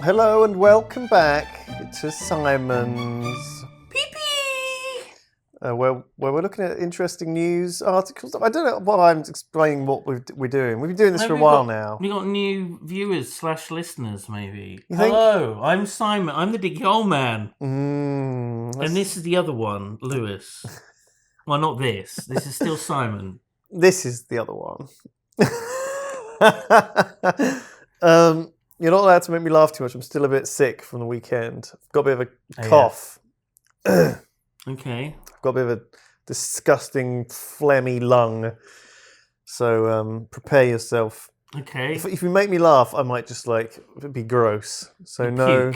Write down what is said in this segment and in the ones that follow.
Hello and welcome back to Simon's Pee-pee! where we're looking at interesting news articles. I don't know why I'm explaining what we're doing. We've been doing this for a while now. We got new viewers / listeners, maybe. You think? Hello, I'm Simon. I'm the dicky old man. And this is the other one, Lewis. Well, not this. This is still Simon. This is the other one. You're not allowed to make me laugh too much. I'm still a bit sick from the weekend. I've got a bit of a cough. Yeah. Okay. I've got a bit of a disgusting, phlegmy lung. So prepare yourself. Okay. If you make me laugh, I might just be gross. So no.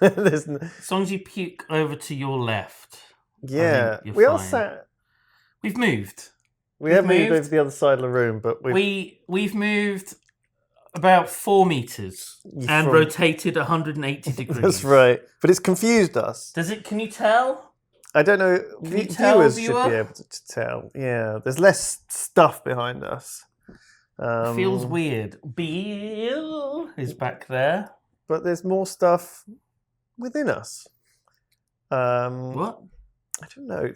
As long as you puke over to your left. Yeah. You're we fine. are sat. We've moved. We have moved over to the other side of the room, but we've moved about 4 meters and rotated 180 degrees. That's right. But it's confused us. Can you tell? I don't know. Viewers should be able to tell. Yeah. There's less stuff behind us. It feels weird. Bill is back there. But there's more stuff within us. What? I don't know.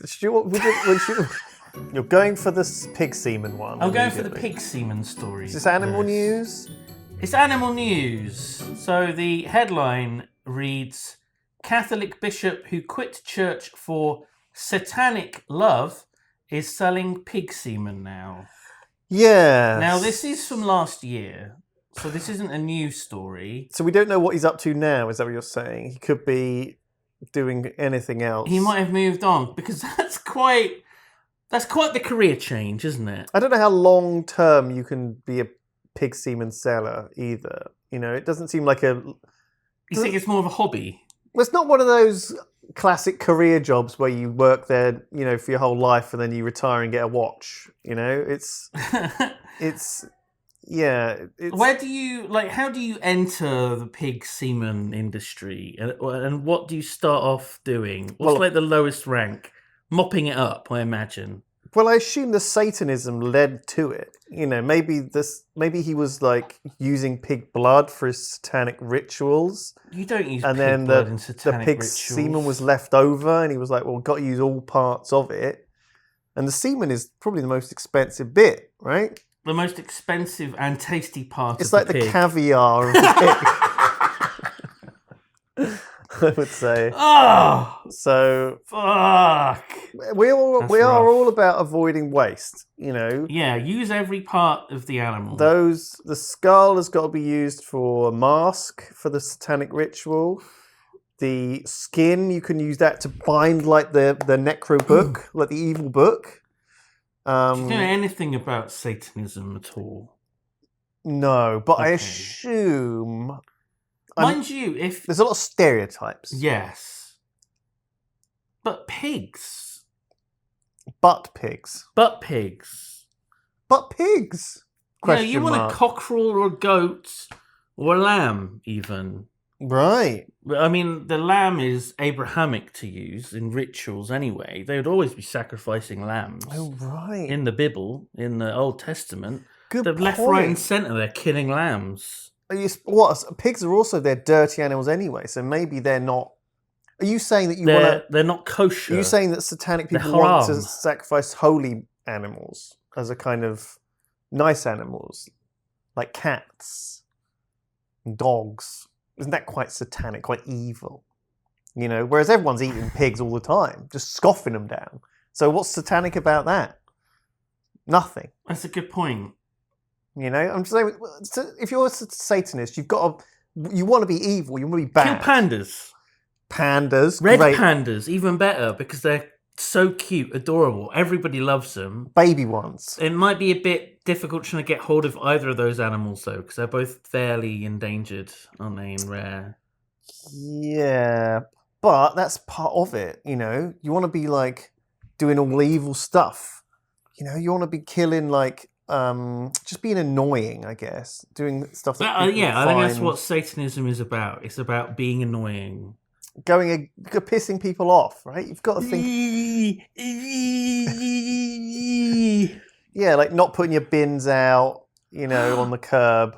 You're going for this pig semen one. I'm going for the pig semen story. Is this animal news? It's animal news. So the headline reads, Catholic bishop who quit church for satanic love is selling pig semen now. Yeah. Now, this is from last year, so this isn't a new story. So we don't know what he's up to now, is that what you're saying? He could be doing anything else. He might have moved on, because that's quite the career change, isn't it? I don't know how long term you can be a pig semen seller either. You know, it doesn't seem like a... You think it's more of a hobby? Well, it's not one of those classic career jobs where you work there, you know, for your whole life and then you retire and get a watch. You know, Where do you how do you enter the pig semen industry, and what do you start off doing? What's the lowest rank? Mopping it up, I imagine. Well, I assume the Satanism led to it. You know, maybe he was using pig blood for his satanic rituals. You don't use pig blood in satanic the pig rituals. Semen was left over, and he was like, "Well, got to use all parts of it." And the semen is probably the most expensive bit, right? The most expensive and tasty part. It's like the caviar of the pig. I would say. Oh, so fuck. We are all about avoiding waste, you know. Yeah, use every part of the animal. The skull has got to be used for a mask for the satanic ritual. The skin, you can use that to bind the necro book, like the evil book. Do you know anything about Satanism at all? No, but I assume. Mind you, if there's a lot of stereotypes. Yes. But pigs. Butt pigs. Butt pigs. Butt pigs? Yeah, you want a cockerel or a goat or a lamb, even. Right. I mean, the lamb is Abrahamic to use in rituals anyway. They would always be sacrificing lambs. Oh, right. In the Bible, in the Old Testament. Good They're point. left, right and centre, they're killing lambs. Pigs are also, they're dirty animals anyway, so maybe they're not... Are you saying that they're not kosher? Are you saying that satanic people want to sacrifice holy animals as a kind of nice animals, like cats and dogs? Isn't that quite satanic, quite evil? You know, whereas everyone's eating pigs all the time, just scoffing them down. So what's satanic about that? Nothing. That's a good point. You know, I'm just saying, if you're a Satanist, you want to be evil, you want to be bad. Kill pandas. Pandas. Red great. pandas, even better, because they're so cute, adorable. Everybody loves them. Baby ones. It might be a bit difficult trying to get hold of either of those animals, though, because they're both fairly endangered, aren't they, and rare? Yeah, but that's part of it, you know? You want to be, doing all evil stuff. You know, you want to be killing, just being annoying, I guess. Doing stuff that I think that's what Satanism is about. It's about being annoying. Pissing people off, right? You've got to think... Yeah, not putting your bins out, on the curb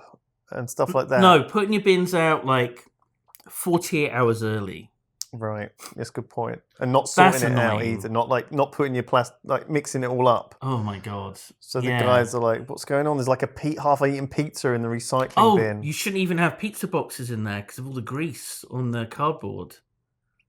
and stuff like that. No, putting your bins out, 48 hours early. Right, that's a good point. And not sorting That's it out annoying. either. Not putting your mixing it all up. Oh my god. So the guys are like, "What's going on?" There's like a half-eaten pizza in the recycling bin. You shouldn't even have pizza boxes in there because of all the grease on the cardboard.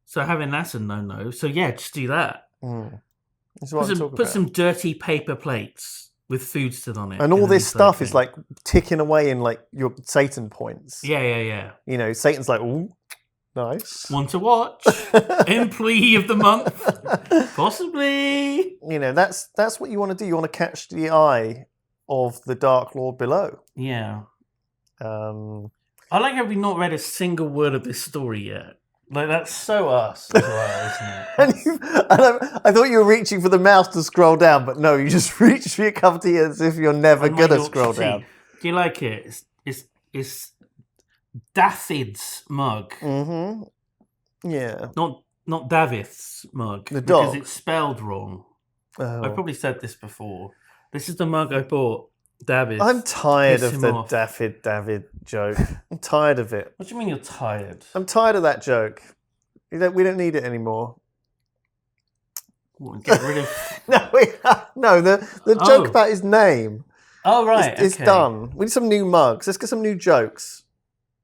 So having that's a no-no. So yeah, just do that. That's what I'm talking Put about. some dirty paper plates with food still on it. And all this stuff is like ticking away in like your Satan points. Yeah. You know, Satan's like, "Ooh, nice. One to watch. Employee of the month. Possibly. You know, that's what you want to do. You want to catch the eye of the Dark Lord below. Yeah. I like how we've not read a single word of this story yet. Like, that's so us as well, isn't it? I thought you were reaching for the mouse to scroll down, but no, you just reach for your cup of tea as if you're never going to scroll down. Do you like it? It's David's mug. Mm-hmm. Yeah. Not David's mug. The dog. Because it's spelled wrong. Oh. I've probably said this before. This is the mug I bought David. I'm tired of the David joke. I'm tired of it. What do you mean you're tired? I'm tired of that joke. We don't need it anymore. What, get rid of... No, the joke about his name. Oh, right. It's done. We need some new mugs. Let's get some new jokes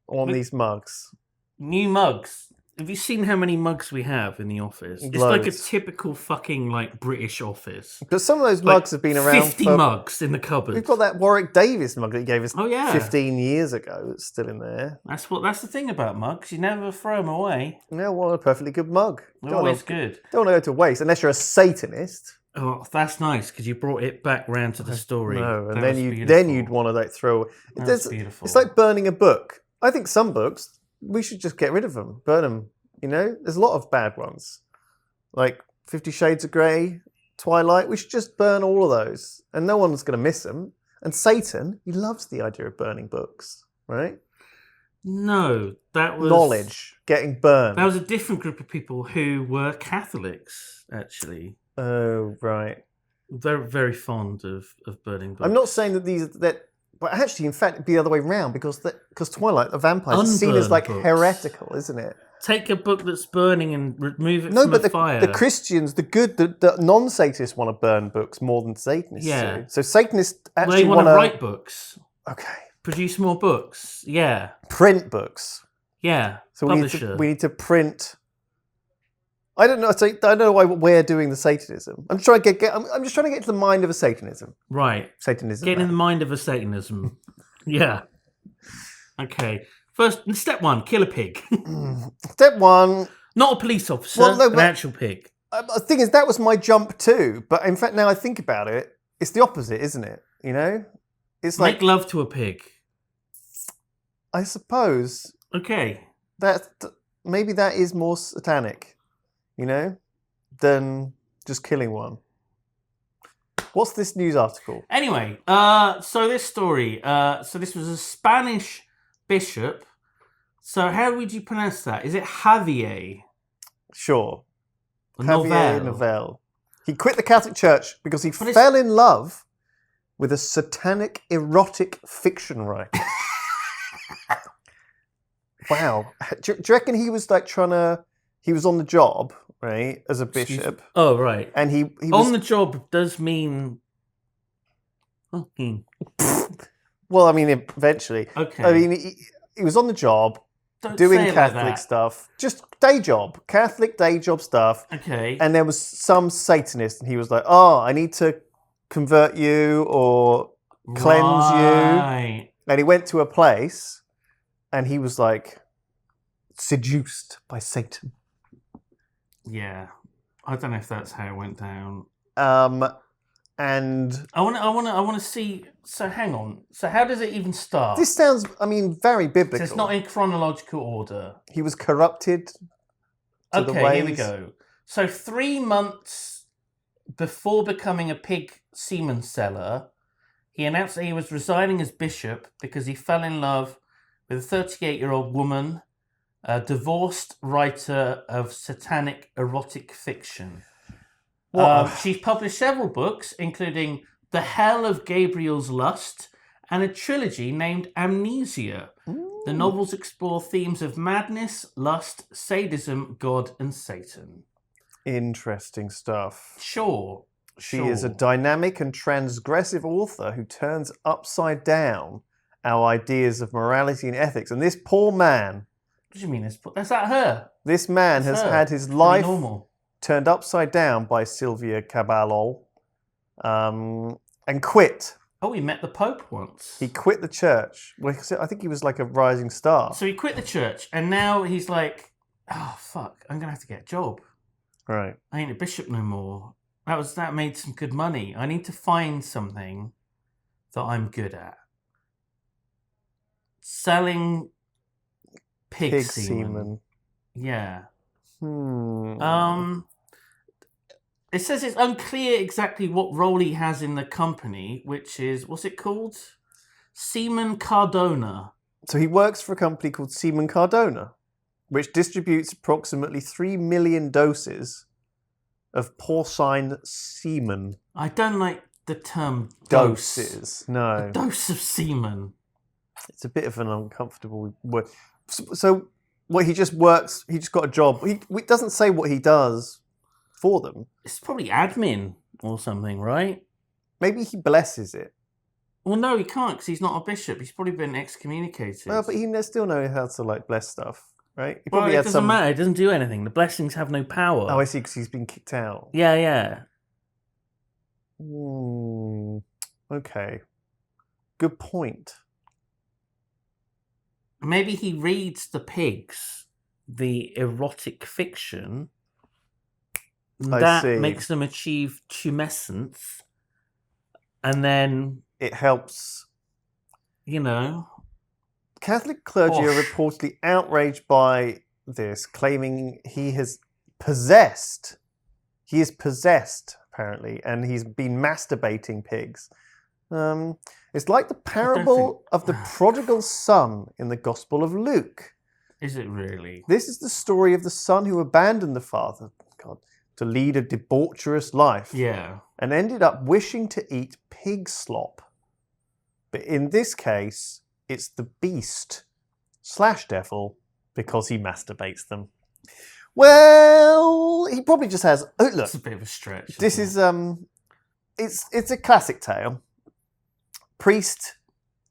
on these mugs. New mugs. Have you seen how many mugs we have in the office? It's like a typical fucking like British office. But some of those mugs have been around 50 mugs in the cupboard. We've got that Warwick Davis mug that he gave us 15 years ago. It's still in there. That's the thing about mugs. You never throw them away. No, what a perfectly good mug. They're always good. Don't want to go to waste unless you're a Satanist. Oh, that's nice because you brought it back round to the story. No, and then you'd want to like throw. That's beautiful. It's like burning a book. I think some books we should just get rid of them, burn them. You know, there's a lot of bad ones, like 50 Shades of Grey, Twilight. We should just burn all of those, and no one's going to miss them. And Satan, he loves the idea of burning books, right? No, that was knowledge getting burned. That was a different group of people who were Catholics, actually. Oh, right. They're very fond of burning books. I'm not saying that but actually, in fact, it'd be the other way around because Twilight, the vampires, is seen as like heretical, isn't it? Take a book that's burning and remove it from the fire. The Christians, the non-Satanists want to burn books more than Satanists do. So Satanists actually want to write books. Okay. Produce more books. Yeah. Print books. Yeah. So we need to print. I don't know. I don't know why we're doing the Satanism. I'm just trying to get to the mind of a Satanism. Right. Satanism. Get in the mind of a Satanism. Yeah. Okay. First, step one: kill a pig. Step one: not a police officer, an actual pig. The thing is, that was my jump too. But in fact, now I think about it, it's the opposite, isn't it? You know, it's like make love to a pig. I suppose. Okay. Maybe that is more satanic. You know, than just killing one. What's this news article? Anyway, so this story, so this was a Spanish bishop. So how would you pronounce that? Is it Javier? Sure. Javier Novell. He quit the Catholic Church because he fell in love with a satanic erotic fiction writer. Wow. Do you reckon he was like he was on the job, right, as a bishop? Oh, right. And he was... On the job does mean... Well, I mean, eventually. Okay. I mean, he was on the job, doing Catholic stuff. Just day job. Catholic day job stuff. Okay. And there was some Satanist, and he was like, oh, I need to convert you or cleanse you. And he went to a place, and he was like, seduced by Satan. Yeah, I don't know if that's how it went down. And I want to see. So hang on. So how does it even start? This sounds, I mean, very biblical. So it's not in chronological order. He was corrupted. Okay, here we go. So 3 months before becoming a pig semen seller, he announced that he was resigning as bishop because he fell in love with a 38-year-old woman, a divorced writer of satanic erotic fiction. She's published several books, including The Hell of Gabriel's Lust and a trilogy named Amnesia, The novels explore themes of madness, lust, sadism, God, and Satan. Interesting stuff. Sure. She is a dynamic and transgressive author who turns upside down our ideas of morality and ethics. And this poor man... What do you mean? That's not her. This man That's has her. had his It's life pretty normal. turned upside down by Sylvia Caballol and quit. Oh, he met the Pope once. He quit the church. Well, I think he was like a rising star. So he quit the church, and now he's like, oh, fuck, I'm going to have to get a job. Right. I ain't a bishop no more. That made some good money. I need to find something that I'm good at. Selling pig semen. Yeah. It says it's unclear exactly what role he has in the company, which is, what's it called? Semen Cardona. So he works for a company called Semen Cardona, which distributes approximately 3 million doses of porcine semen. I don't like the term doses. No. A dose of semen. It's a bit of an uncomfortable word. So what, he just works, he just got a job. He doesn't say what he does for them. It's probably admin or something, right? Maybe he blesses it. Well, no, he can't because he's not a bishop. He's probably been excommunicated. Well, but he still knows how to like bless stuff, right? He Well, probably it had doesn't matter. It doesn't do anything. The blessings have no power. Oh, I see, because he's been kicked out. Yeah. Okay. Good point. Maybe he reads the pigs, the erotic fiction. That makes them achieve tumescence. And then... it helps... Catholic clergy are reportedly outraged by this, claiming he is possessed, apparently, and he's been masturbating pigs. It's like the parable of the prodigal son in the Gospel of Luke. Is it really? This is the story of the son who abandoned the father, to lead a debaucherous life. Yeah. And ended up wishing to eat pig slop. But in this case, it's the beast / devil because he masturbates them. Well, he probably just has... Oh, look. It's a bit of a stretch. This is... It's a classic tale. Priest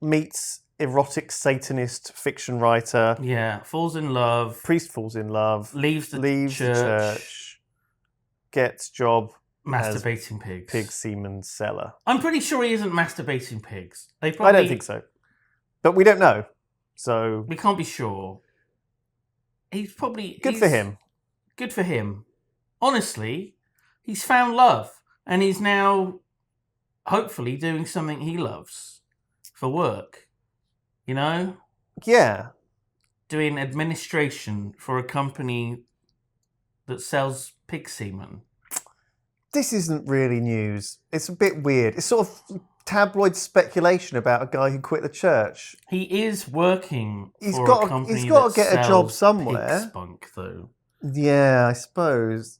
meets erotic Satanist fiction writer. Yeah, falls in love. Priest falls in love. Leaves the church. Gets job masturbating pigs. Pig semen seller. I'm pretty sure he isn't masturbating pigs. I don't think so. But we don't know. So we can't be sure. He's probably... Good for him. Good for him. Honestly, he's found love. And he's now... hopefully doing something he loves for work, Yeah. Doing administration for a company that sells pig semen. This isn't really news. It's a bit weird. It's sort of tabloid speculation about a guy who quit the church. He is working He's for a company He's got to get sells a job somewhere. Pig spunk, though. Yeah, I suppose.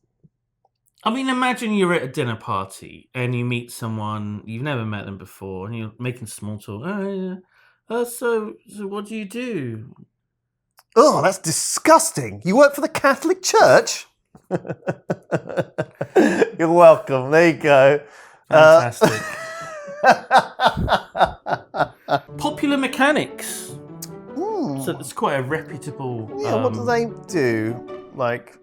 I mean, imagine you're at a dinner party and you meet someone, you've never met them before, and you're making small talk. So what do you do? Oh, that's disgusting. You work for the Catholic Church? You're welcome. There you go. Fantastic. Popular Mechanics. So it's quite a reputable... Yeah, what do they do? Like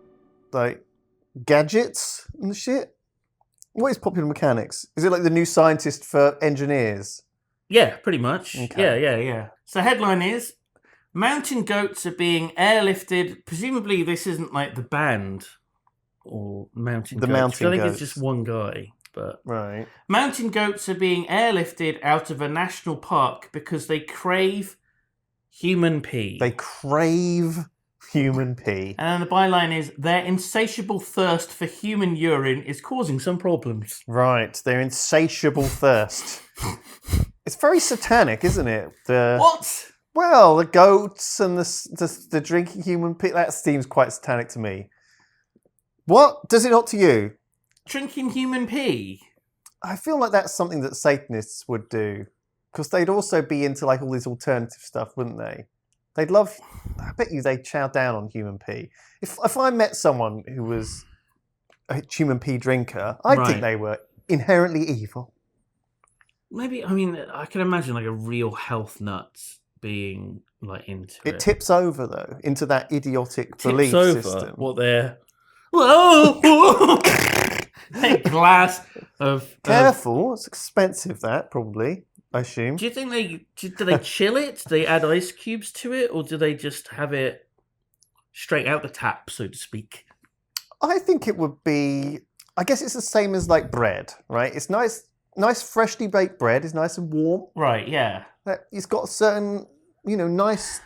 gadgets and shit? What is Popular Mechanics? Is it like the new scientist for engineers? Yeah, pretty much. Okay. Yeah. So the headline is, mountain goats are being airlifted. Presumably this isn't like the band or mountain goats. I think it's just one guy. But right. Mountain goats are being airlifted out of a national park because they crave human pee. They crave human pee. And then the byline is, their insatiable thirst for human urine is causing some problems. Right, their insatiable thirst. It's very satanic, isn't it? What? Well, the goats and the drinking human pee, that seems quite satanic to me. What? Does it not to you? Drinking human pee? I feel like that's something that Satanists would do. Because they'd also be into like all this alternative stuff, wouldn't they? They'd love. I bet you they'd chow down on human pee. If I met someone who was a human pee drinker, I'd think they were inherently evil. Maybe, I mean, I can imagine like a real health nut being like into it. It tips over though into that idiotic belief system. What they're a glass of careful. It's expensive. That probably. I assume. Do you think do they chill it? Do they add ice cubes to it, or do they just have it straight out the tap, so to speak? I think it would be. I guess it's the same as like bread, right? It's nice, freshly baked bread is nice and warm. Right. Yeah. It's got a certain, nice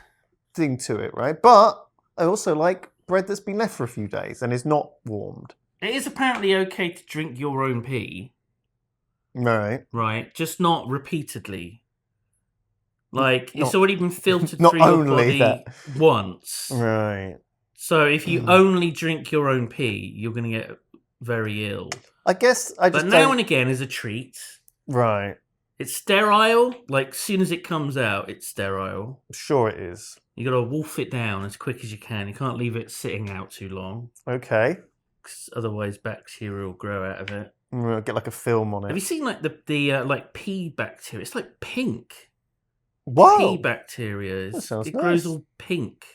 thing to it, right? But I also like bread that's been left for a few days and is not warmed. It is apparently okay to drink your own pee. Right. Just not repeatedly. Like, it's already been filtered through your body once. Right. So if you only drink your own pee, you're going to get very ill. I guess But now and again is a treat. Right. It's sterile. Like, as soon as it comes out, it's sterile. Sure it is. You got to wolf it down as quick as you can. You can't leave it sitting out too long. Okay. Because otherwise bacteria will grow out of it. Get like a film on it. Have you seen like the like pea bacteria? It's like pink. Whoa! Pea bacteria. It grows all pink.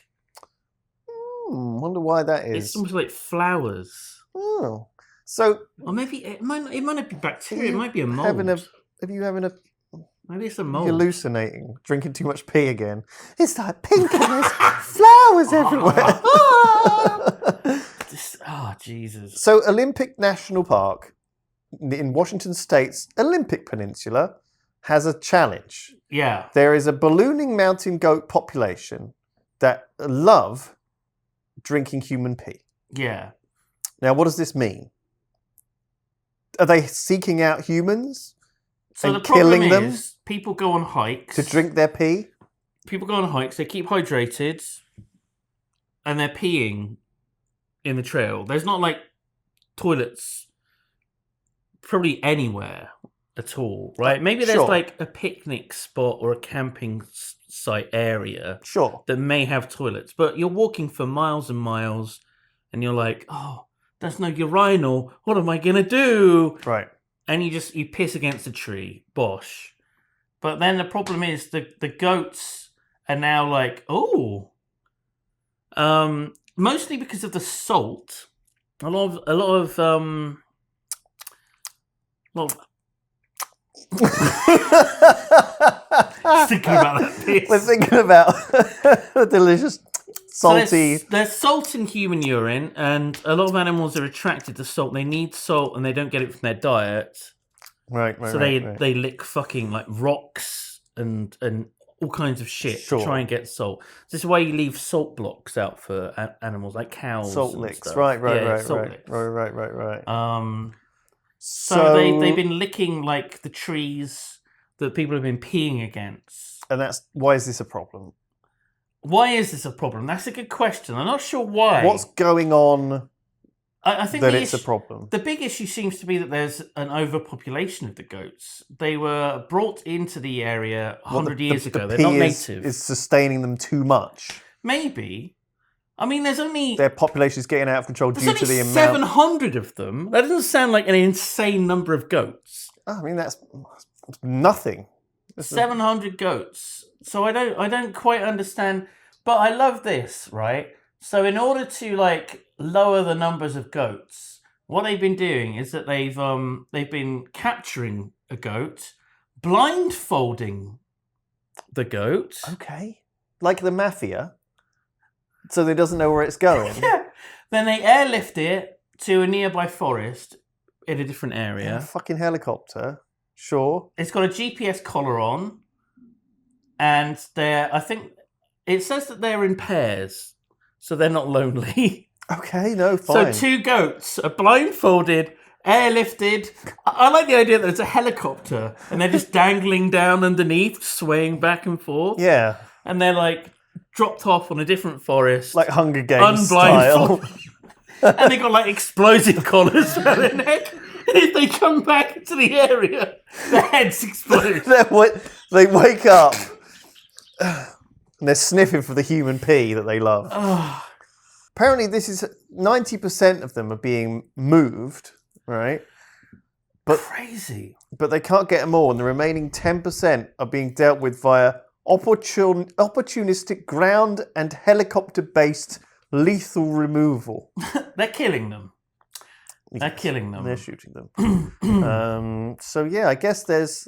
Wonder why that is. It's almost like flowers. Oh, so or maybe it might not be bacteria. It might be a mold. Maybe it's a mold. Hallucinating, drinking too much pee again. It's like pink and there's flowers everywhere. Oh Jesus! So Olympic National Park in Washington State's Olympic Peninsula has a challenge. Yeah. There is a ballooning mountain goat population that love drinking human pee. Yeah. Now, what does this mean? Are they seeking out humans and killing them? People go on hikes to drink their pee. People go on hikes. They keep hydrated, and they're peeing in the trail. There's not like toilets probably anywhere at all, right? Maybe there's like a picnic spot or a camping site area that may have toilets, but you're walking for miles and miles and you're like, oh, there's no urinal. What am I going to do? Right. And you piss against a tree. Bosh. But then the problem is the goats are now like, mostly because of the salt. A lot of thinking about that piss. We're thinking about a delicious salty. So there's salt in human urine, and a lot of animals are attracted to salt. They need salt, and they don't get it from their diet. Right. So they lick fucking like rocks and all kinds of shit to try and get salt. This is why you leave salt blocks out for animals like cows. Salt licks. Stuff. Right. Licks. Right. So they've been licking like the trees that people have been peeing against. And why is this a problem? Why is this a problem? That's a good question. I'm not sure why. What's going on? I think that it's a problem. The big issue seems to be that there's an overpopulation of the goats. They were brought into the area 100 years ago. They're not native. Is sustaining them too much? Maybe. I mean, their population is getting out of control due to the amount. 700 of them. That doesn't sound like an insane number of goats. I mean, that's nothing. 700 goats. So I don't quite understand. But I love this, right? So in order to like lower the numbers of goats, what they've been doing is that they've been capturing a goat, blindfolding the goat. Okay. Like the mafia. So they doesn't know where it's going. Yeah. Then they airlift it to a nearby forest in a different area. Yeah, fucking helicopter. Sure. It's got a GPS collar on. And I think it says that they're in pairs. So they're not lonely. Okay, no, fine. So 2 goats are blindfolded, airlifted. I like the idea that it's a helicopter and they're just dangling down underneath, swaying back and forth. Yeah. And they're like dropped off on a different forest. Like Hunger Games style. And they got like explosive collars around their neck. And if they come back into the area, their heads explode. They wake up. And they're sniffing for the human pee that they love. Oh, Apparently, this is 90% of them are being moved, right? But crazy. But they can't get them all, and the remaining 10% are being dealt with via opportunistic ground and helicopter-based lethal removal. They're killing them. They're killing them. They're shooting them. So yeah, I guess there's.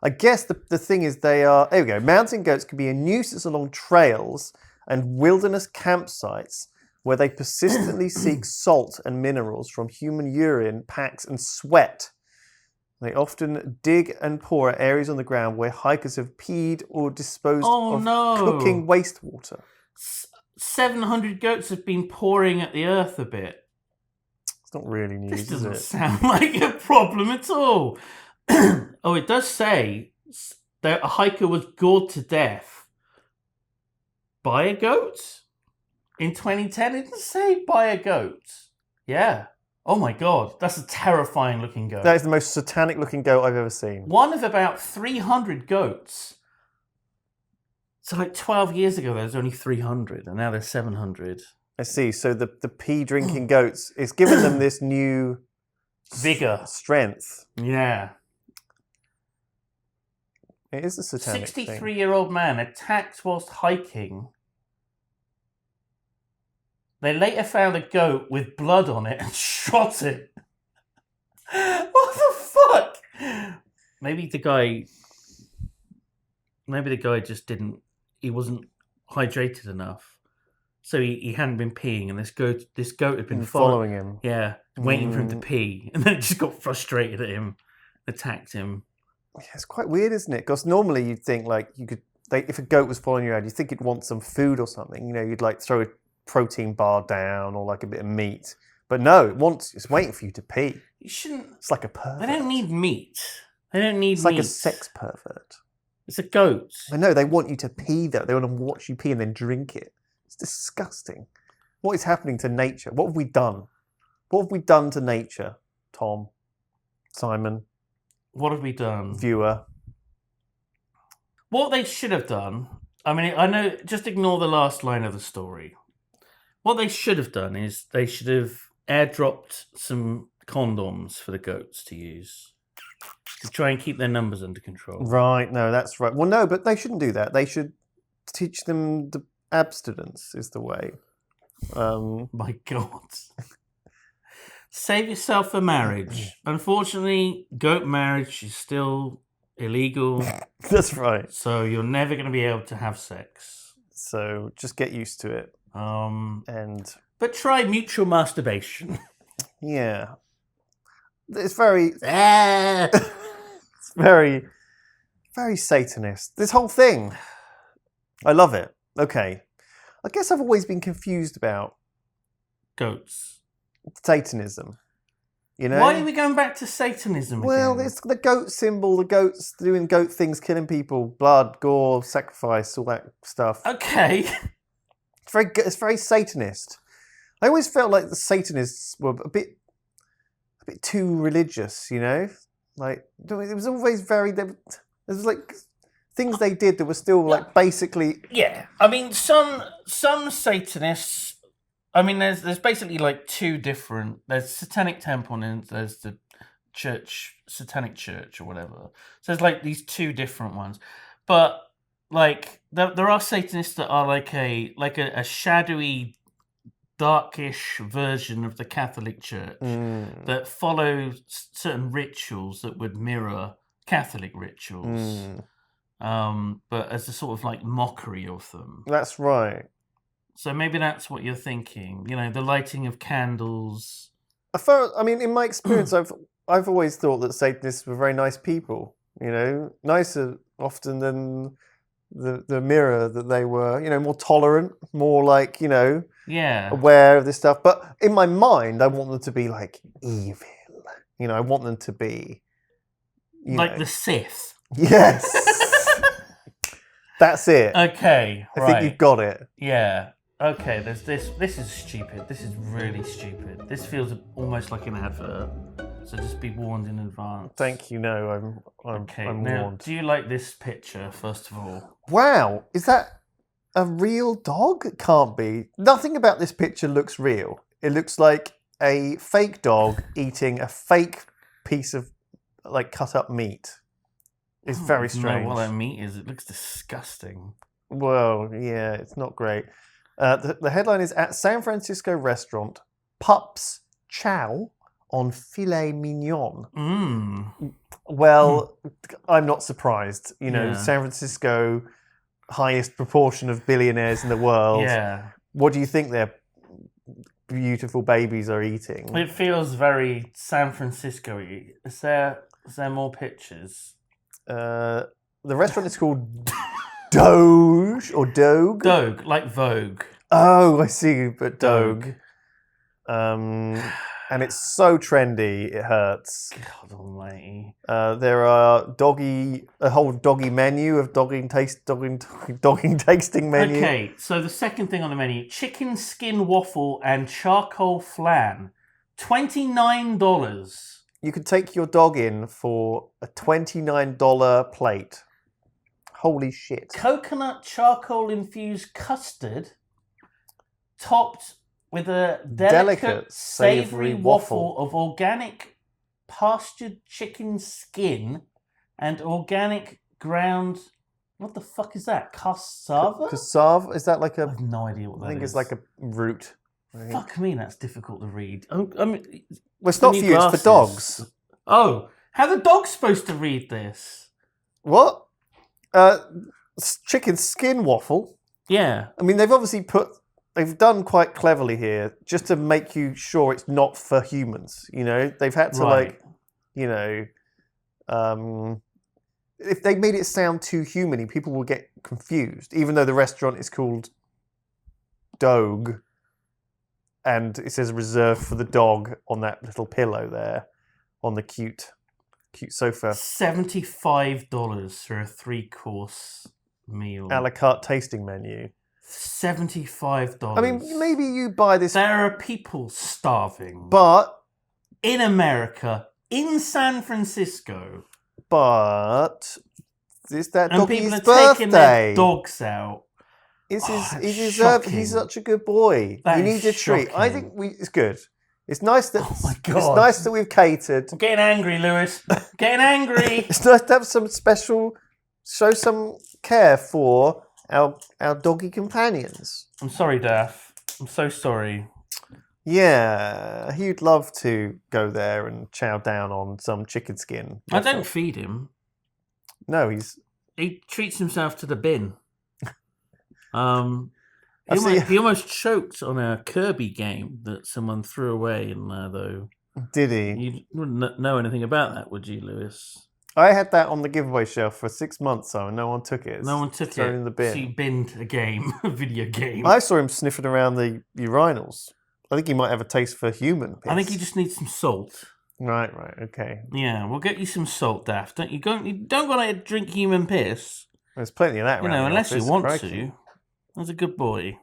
I guess the thing is they are. There we go. Mountain goats can be a nuisance along trails and wilderness campsites where they persistently seek salt and minerals from human urine, packs, and sweat. They often dig and pour at areas on the ground where hikers have peed or disposed of cooking wastewater. 700 goats have been pouring at the earth a bit. It's not really news, This doesn't is it? sound like a problem at all. Oh, it does say that a hiker was gored to death by a goat in 2010. It didn't say by a goat. Yeah. Oh my God, that's a terrifying looking goat. That is the most satanic looking goat I've ever seen. One of about 300 goats. So like 12 years ago, there was only 300, and now there's 700. I see. So the pee drinking goats, it's given them this new Vigor. Strength. Yeah. It is a satanic 63-year-old man attacked whilst hiking. They later found a goat with blood on it and shot it. What the fuck? Maybe the guy just he wasn't hydrated enough. So he hadn't been peeing, and this goat had been following him. Yeah, waiting for him to pee, and then it just got frustrated at him, attacked him. Yeah, it's quite weird, isn't it? Because normally you'd think like if a goat was following you around, you'd think it'd want some food or something. You know, you'd like throw a protein bar down or like a bit of meat. But no, it's waiting for you to pee. You shouldn't. It's like a pervert. They don't need meat. They don't need meat. It's like a sex pervert. It's a goat. I know, they want you to pee though. They want to watch you pee and then drink it. It's disgusting. What is happening to nature? What have we done? What have we done to nature, Tom, Simon? What have we done? Viewer. What they should have done, I mean, I know, just ignore the last line of the story. What they should have done is they should have airdropped some condoms for the goats to use to try and keep their numbers under control. Right, no, that's right. Well, no, but they shouldn't do that. They should teach them the abstinence is the way. My God. Save yourself for marriage. Unfortunately, goat marriage is still illegal. That's right. So you're never going to be able to have sex. So just get used to it. But try mutual masturbation. Yeah. It's very it's very Satanist. This whole thing. I love it. Okay. I guess I've always been confused about goats. Satanism. You know? Why are we going back to Satanism again? Well, it's the goat symbol, the goats doing goat things, killing people, blood, gore, sacrifice, all that stuff. Okay. It's very Satanist. I always felt like the Satanists were a bit too religious, you know? Like, it was always there was like things they did that were still like basically... Yeah, I mean, some Satanists... I mean, there's basically like two different... There's Satanic Temple and there's the church, Satanic Church or whatever. So there's like these two different ones. But like, there are Satanists that are like a shadowy, darkish version of the Catholic Church that follow certain rituals that would mirror Catholic rituals. But as a sort of like mockery of them. That's right. So maybe that's what you're thinking. You know, the lighting of candles. I mean, in my experience, I've always thought that Satanists were very nice people. You know, nicer often than the mirror that they were. You know, more tolerant, more like, you know, aware of this stuff. But in my mind, I want them to be like evil. You know, I want them to be like the Sith. Yes. That's it. Okay, I think you've got it. Yeah. Okay, there's this. This is stupid. This is really stupid. This feels almost like an advert. So just be warned in advance. Thank you. No, I'm now, warned. do you like this picture, first of all? Wow, is that a real dog? It can't be. Nothing about this picture looks real. It looks like a fake dog eating a fake piece of like cut up meat. It's very strange. I don't know what that meat is. It looks disgusting. Well, yeah, it's not great. The headline is at San Francisco restaurant PUPS CHOW on filet mignon. Well, I'm not surprised. You know, San Francisco, highest proportion of billionaires in the world. Yeah. What do you think their beautiful babies are eating? It feels very San Francisco-y. Is there more pictures? The restaurant is called Doge or Dogue? Dogue, like Vogue. Oh, I see, but Dogue. And it's so trendy, it hurts. God almighty. There are a whole doggy menu of dogging tasting menu. Okay, so the second thing on the menu, chicken skin waffle and charcoal flan. $29. You could take your dog in for a $29 plate. Holy shit. Coconut charcoal infused custard topped with a delicate savoury waffle of organic pastured chicken skin and organic ground... What the fuck is that? Cassava? Cassava? Is that like a... I have no idea what that is. I think it's like a root. Fuck me, that's difficult to read. I mean, well, it's not for you, it's for dogs. Oh, how are the dogs supposed to read this? What? Chicken skin waffle? Yeah. I mean, they've done quite cleverly here, just to make you sure it's not for humans. You know, they've had to if they made it sound too human-y, people will get confused. Even though the restaurant is called Dogue, and it says reserved for the dog on that little pillow there, on the cute sofa. $75 for a 3-course meal. A la carte tasting menu. $75. I mean, maybe you buy this... There are people starving. But... in America, in San Francisco. But... it's that and doggy's people are birthday. Taking their dogs out. He's such a good boy. You need a treat. I think it's good. It's nice that it's nice that we've catered. I'm getting angry, Lewis. Getting angry. It's nice to have some show some care for our doggy companions. I'm sorry, Daff. I'm so sorry. Yeah, he'd love to go there and chow down on some chicken skin. I don't feed him. No, he treats himself to the bin. He almost choked on a Kirby game that someone threw away in there, though. Did he? You wouldn't know anything about that, would you, Lewis? I had that on the giveaway shelf for 6 months, and no one took it. No one took it. Thrown in the bin. So you binned a game, a video game. I saw him sniffing around the urinals. I think he might have a taste for human piss. I think he just needs some salt. Right, okay. Yeah, we'll get you some salt, Daft. Don't you don't want to drink human piss. There's plenty of that around. Unless you want to. That's a good boy.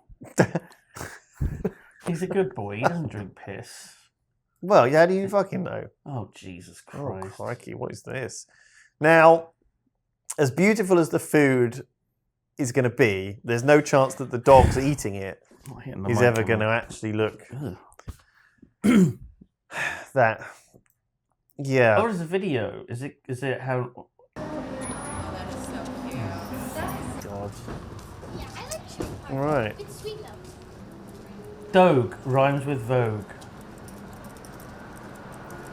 He's a good boy. He doesn't drink piss. Well, how do you fucking know? Oh, Jesus Christ. Oh, crikey, what is this? Now, as beautiful as the food is going to be, there's no chance that the dogs eating it is ever going to actually look that. Yeah. Oh, there's a video. Is it how... Oh, that is so cute. God. Yeah, I like chicken. Right. It's sweet though. Dogue rhymes with Vogue.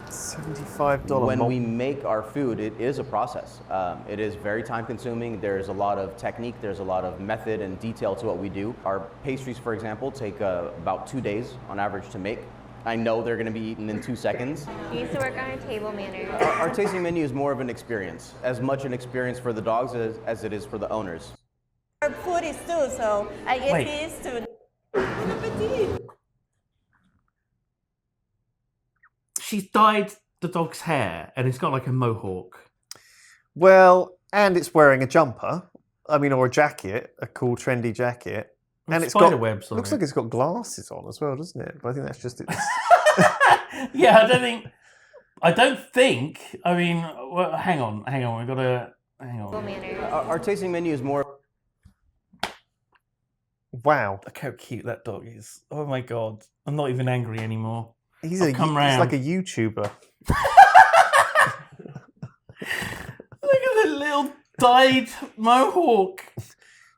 $75. When we make our food, it is a process. It is very time consuming. There's a lot of technique, there's a lot of method and detail to what we do. Our pastries, for example, take about 2 days on average to make. I know they're going to be eaten in 2 seconds. You used to work on a table manners. Our tasting menu is more of an experience, as much an experience for the dogs as it is for the owners. Our food is too, so I guess he is too. Bon appetit. She's dyed the dog's hair and it's got like a mohawk. Well, and it's wearing a jumper. I mean, or a jacket, a cool, trendy jacket. And it's got webs on looks it. like it's got glasses on as well, doesn't it? But I think that's just its. Yeah, I don't think. I mean, well, hang on. We've got to hang on. Table manners. Our tasting menu is more. Wow. Look how cute that dog is. Oh my god. I'm not even angry anymore. He's He's like a YouTuber. Look at the little dyed mohawk.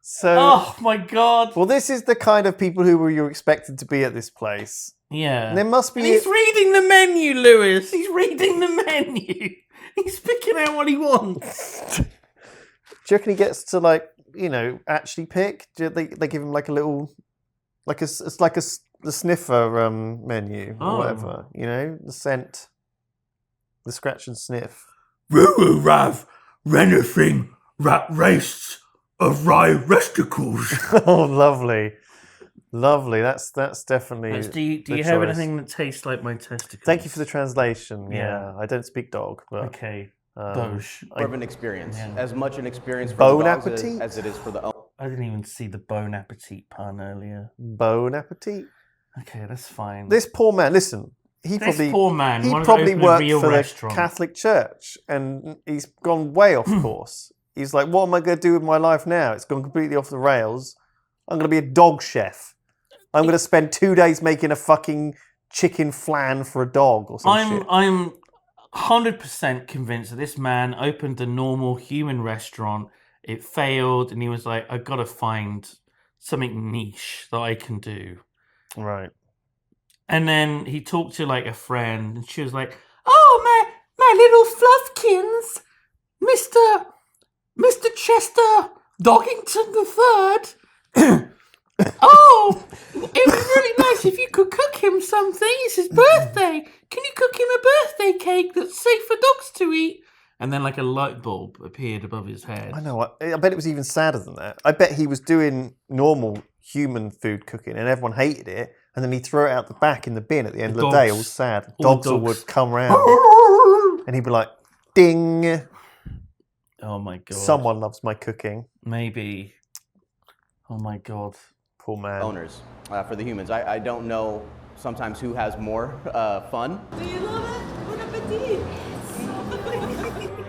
So, Oh my god. well, this is the kind of people who you're expected to be at this place. Yeah. And there must be. And he's reading the menu, Lewis. He's reading the menu. He's picking out what he wants. Do you reckon he gets to, like, you know, actually pick? Do they give him like a little, like it's like the sniffer menu or whatever, you know, the scent, the scratch and sniff. Roo Rav, Renifing, Rat Race of Rye Resticles. Oh, lovely. Lovely. That's definitely. Do you the have choice. anything that tastes like my testicles? Thank you for the translation. Yeah. I don't speak dog, but Okay. Doge. More of an experience. Yeah. As much an experience for Bon the dogs appetit? as it is for the owner. I didn't even see the bon appetit pun earlier. Bon appetit. Okay, that's fine. This poor man. Listen, he This probably poor man he wanted probably to open a worked real for restaurant. the Catholic Church, and he's gone way off course. He's like, what am I going to do with my life now? It's gone completely off the rails. I'm going to be a dog chef. I'm going to spend 2 days making a fucking chicken flan for a dog or some shit. I'm 100% convinced that this man opened a normal human restaurant. It failed, and he was like, I've got to find something niche that I can do. Right. And then he talked to like a friend, and she was like, "Oh, my little fluffkins, Mr. Chester Doggington the Third. Oh, it would be really nice if you could cook him something. It's his birthday. Can you cook him a birthday cake that's safe for dogs to eat?" And then like a light bulb appeared above his head. I know. I bet it was even sadder than that. I bet he was doing normal human food cooking and everyone hated it. And then he threw it out the back in the bin at the end of the day, all sad. Dogs would come round. And he'd be like, ding. Oh my god. Someone loves my cooking. Maybe. Oh my god. Poor man. Owners for the humans. I don't know sometimes who has more fun. Do you love it? Bon appetit.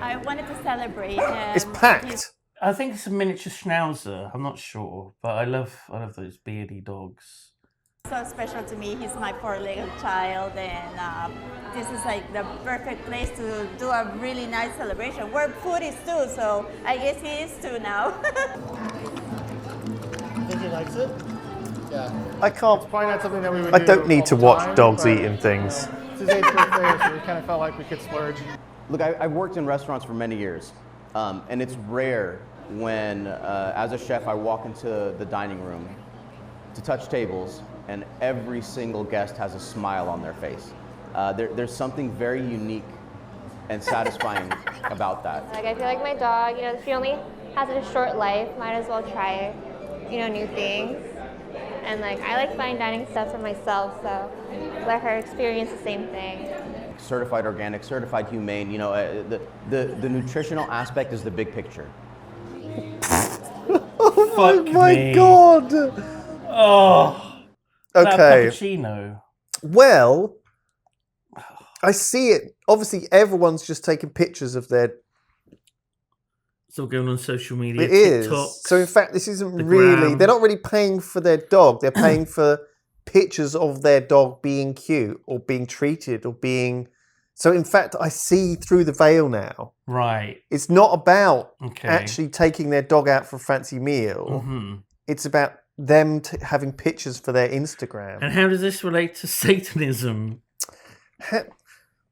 I wanted to celebrate him. It's packed. I think it's a miniature schnauzer. I'm not sure, but I love those beardy dogs. So special to me. He's my four-legged child, and this is like the perfect place to do a really nice celebration. We're foodies too, so I guess he is too now. Think he likes it? Yeah. I can't. Probably not something that we would I do don't need all to the watch time, dogs but eating things. It's his 8th birthday, so we kind of felt like we could splurge. Look, I've worked in restaurants for many years, and it's rare when, as a chef, I walk into the dining room to touch tables, and every single guest has a smile on their face. There's something very unique and satisfying about that. Like, I feel like my dog, she only has a short life, might as well try, new things. And like, I like fine dining stuff for myself, so let her experience the same thing. Certified organic, certified humane, the nutritional aspect is the big picture. Fuck My me. God. Oh. That Okay. cappuccino. Well, I see it. Obviously, everyone's just taking pictures of their. Still going on social media. It is. TikToks. So, in fact, this isn't the really. gram. They're not really paying for their dog. They're paying for pictures of their dog being cute or being treated or being. So, in fact, I see through the veil now. Right. It's not about Okay. actually taking their dog out for a fancy meal. Hmm. It's about them having pictures for their Instagram. And how does this relate to Satanism?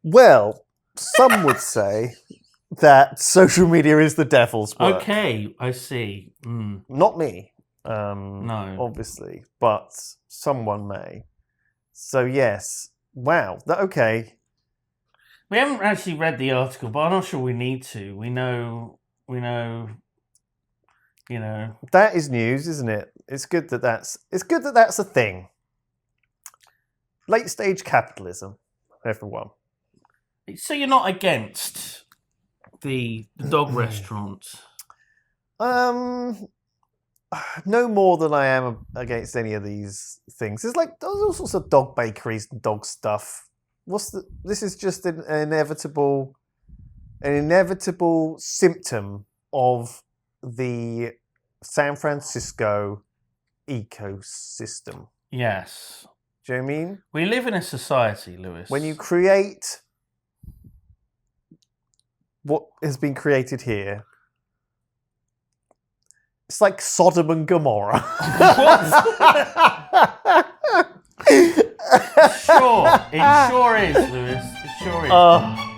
Well, some would say that social media is the devil's work. Okay, I see. Mm. Not me, No. obviously, but someone may. So yes, wow. Okay. We haven't actually read the article, but I'm not sure we need to. We know, That is news, isn't it? It's good that that's a thing. Late stage capitalism, everyone. So you're not against the dog restaurant? No more than I am against any of these things. There's all sorts of dog bakeries and dog stuff. This is just an inevitable symptom of the San Francisco ecosystem. Yes. Do you know what I mean? We live in a society, Lewis. When you create what has been created here, it's like Sodom and Gomorrah. Sure. It sure is, Lewis. It sure is.